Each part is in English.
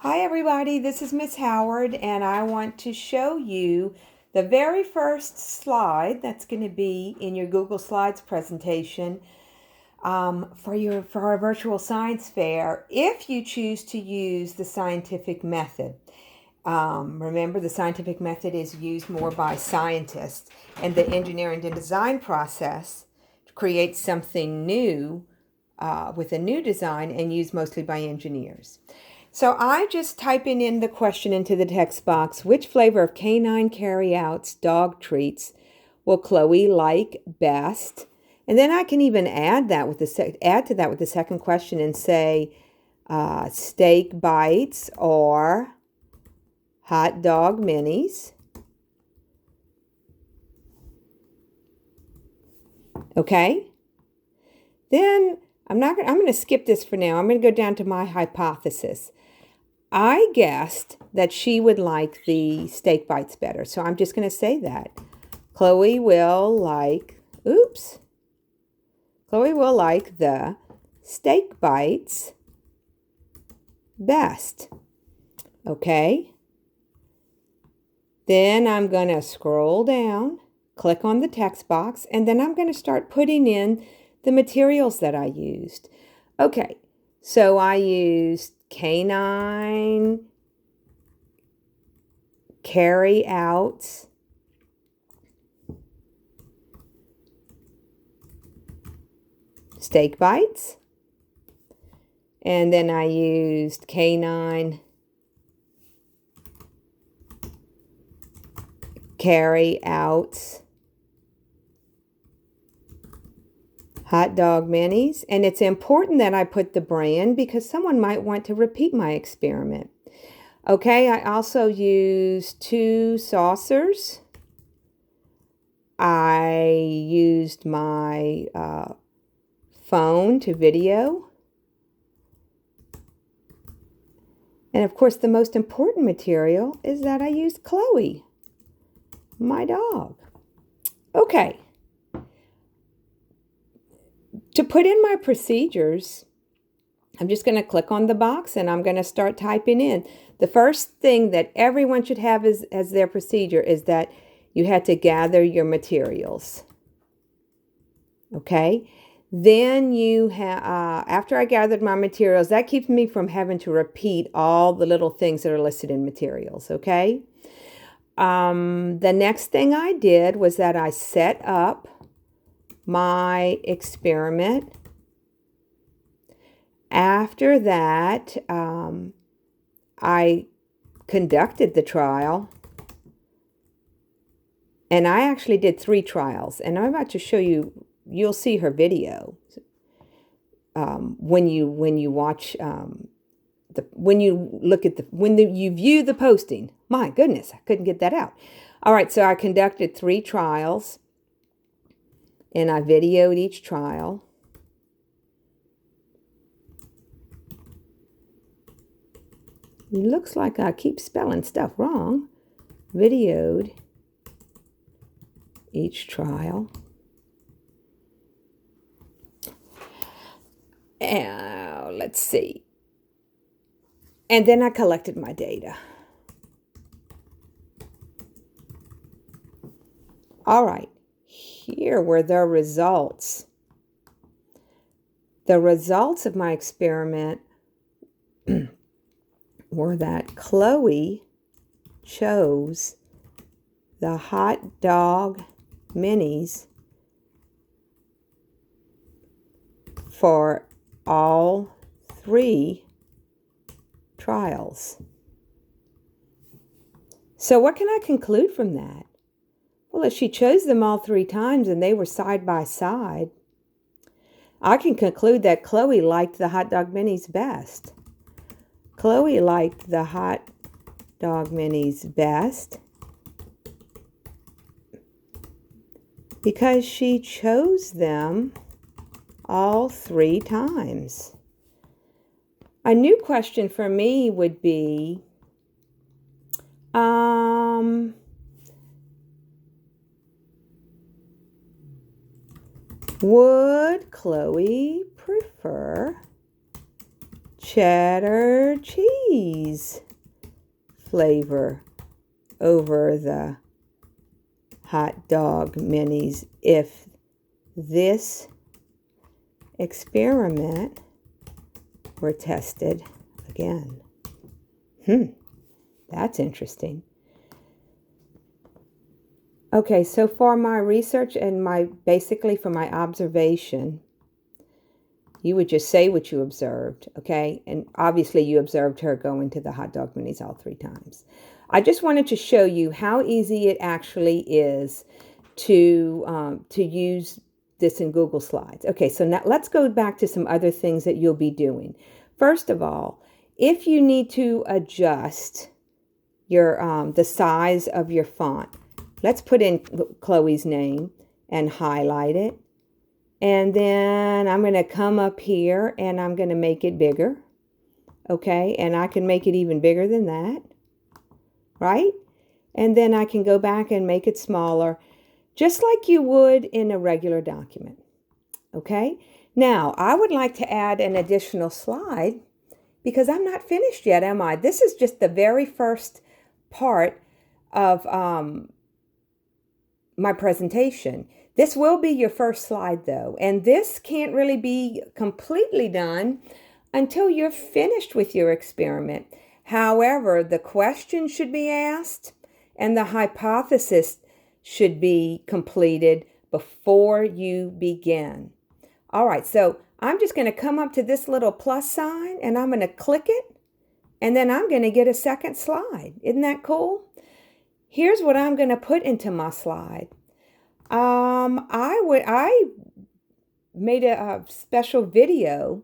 Hi everybody, this is Miss Howard and I want to show you the very first slide that's going to be in your Google Slides presentation for our virtual science fair if you choose to use the scientific method. Remember, the scientific method is used more by scientists, and the engineering and design process creates something new with a new design and used mostly by engineers. So I just typing in the question into the text box, which flavor of canine carryouts dog treats will Chloe like best? And then I can even add to that with the second question and say steak bites or hot dog minis. Okay? Then I'm going to skip this for now. I'm going to go down to my hypothesis. I guessed that she would like the steak bites better. So I'm just going to say that. Chloe will like the steak bites best. Okay? Then I'm going to scroll down, click on the text box, and then I'm going to start putting in the materials that I used. Okay, so I used canine carry outs, steak bites, and then I used canine carry outs hot dog minis. And it's important that I put the brand because someone might want to repeat my experiment. Okay, I also used 2 saucers. I used my phone to video. And of course, the most important material is that I used Chloe, my dog. Okay. To put in my procedures, I'm just going to click on the box and I'm going to start typing in. The first thing that everyone should have as their procedure is that you had to gather your materials. Okay? Then after I gathered my materials, that keeps me from having to repeat all the little things that are listed in materials. Okay? The next thing I did was that I set up my experiment. After that, I conducted the trial, and I actually did 3 trials, and I'm about to show you. You'll see her video when you watch when you view the posting. My goodness, I couldn't get that out. All right, so I conducted 3 trials, and I videoed each trial. It looks like I keep spelling stuff wrong. Videoed each trial. Let's see. And then I collected my data. All right, here were the results. The results of my experiment were that Chloe chose the hot dog minis for all 3 trials. So what can I conclude from that? Well, if she chose them all 3 times and they were side by side, I can conclude that Chloe liked the hot dog minis best. Chloe liked the hot dog minis best because she chose them all 3 times. A new question for me would be, would Chloe prefer cheddar cheese flavor over the hot dog minis if this experiment were tested again. That's interesting. Okay, so for my research and basically for my observation, you would just say what you observed, okay? And obviously you observed her going to the hot dog minis all 3 times. I just wanted to show you how easy it actually is to use this in Google Slides. Okay, so now let's go back to some other things that you'll be doing. First of all, if you need to adjust your the size of your font, let's put in Chloe's name and highlight it. And then I'm going to come up here and I'm going to make it bigger. Okay, and I can make it even bigger than that, right? And then I can go back and make it smaller, just like you would in a regular document. Okay, now I would like to add an additional slide because I'm not finished yet, am I? This is just the very first part of my presentation. This will be your first slide though, and this can't really be completely done until you're finished with your experiment. However, the question should be asked and the hypothesis should be completed before you begin. All right, so I'm just going to come up to this little plus sign and I'm going to click it, and then I'm going to get a second slide. Isn't that cool? Here's what I'm going to put into my slide. I made a special video,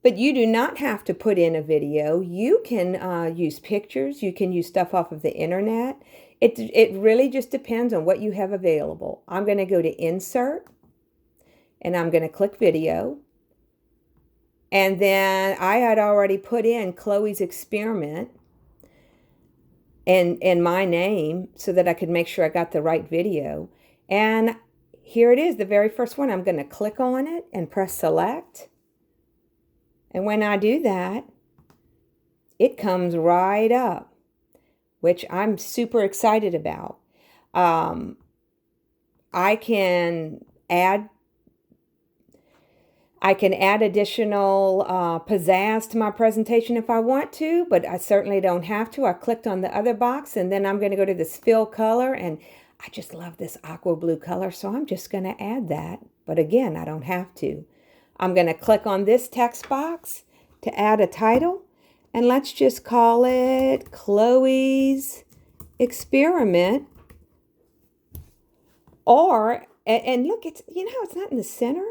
but you do not have to put in a video. You can use pictures. You can use stuff off of the internet. It really just depends on what you have available. I'm going to go to Insert, and I'm going to click Video. And then I had already put in Chloe's experiment and my name so that I could make sure I got the right video. And here it is, the very first one. I'm going to click on it and press Select. And when I do that, it comes right up, which I'm super excited about. I can add additional pizzazz to my presentation if I want to, but I certainly don't have to. I clicked on the other box, and then I'm going to go to this fill color, and I just love this aqua blue color, so I'm just going to add that. But again, I don't have to. I'm going to click on this text box to add a title, and let's just call it Chloe's Experiment. Or, and look, it's, you know, it's not in the center.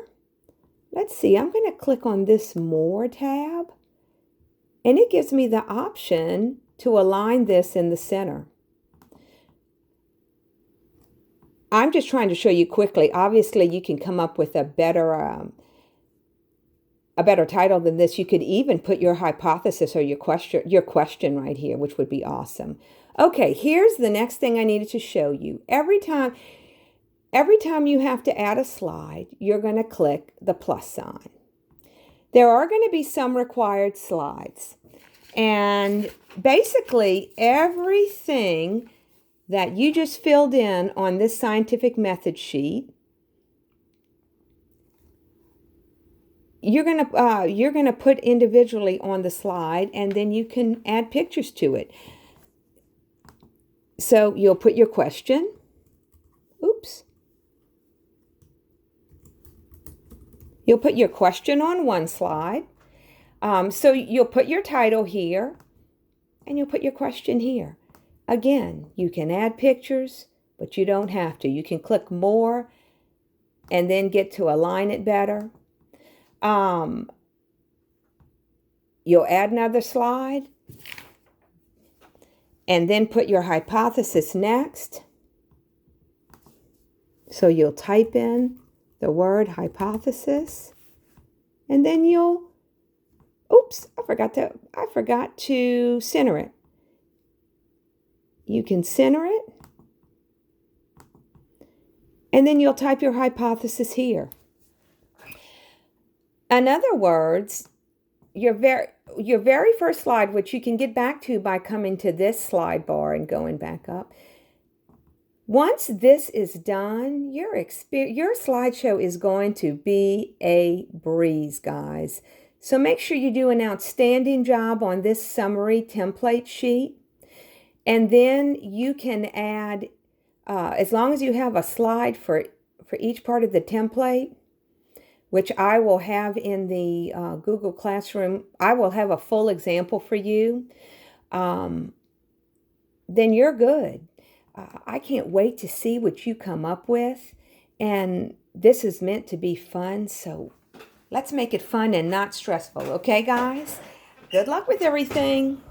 Let's see, I'm going to click on this More tab, and it gives me the option to align this in the center. I'm just trying to show you quickly. Obviously, you can come up with a better title than this. You could even put your hypothesis or your question right here, which would be awesome. Okay, here's the next thing I needed to show you. Every time you have to add a slide, you're going to click the plus sign. There are going to be some required slides. And basically, everything that you just filled in on this scientific method sheet, you're going to put individually on the slide, and then you can add pictures to it. So you'll put your question. Oops. You'll put your question on one slide. So you'll put your title here, and you'll put your question here. Again, you can add pictures, but you don't have to. You can click More and then get to align it better. You'll add another slide and then put your hypothesis next. So you'll type in the word hypothesis, and then you'll, oops, I forgot to center it. You can center it, and then you'll type your hypothesis here. In other words, your very first slide, which you can get back to by coming to this slide bar and going back up. Once this is done, your slideshow is going to be a breeze, guys. So make sure you do an outstanding job on this summary template sheet. And then you can add, as long as you have a slide for each part of the template, which I will have in the Google Classroom. I will have a full example for you. Then you're good. I can't wait to see what you come up with. And this is meant to be fun, so let's make it fun and not stressful. Okay, guys? Good luck with everything.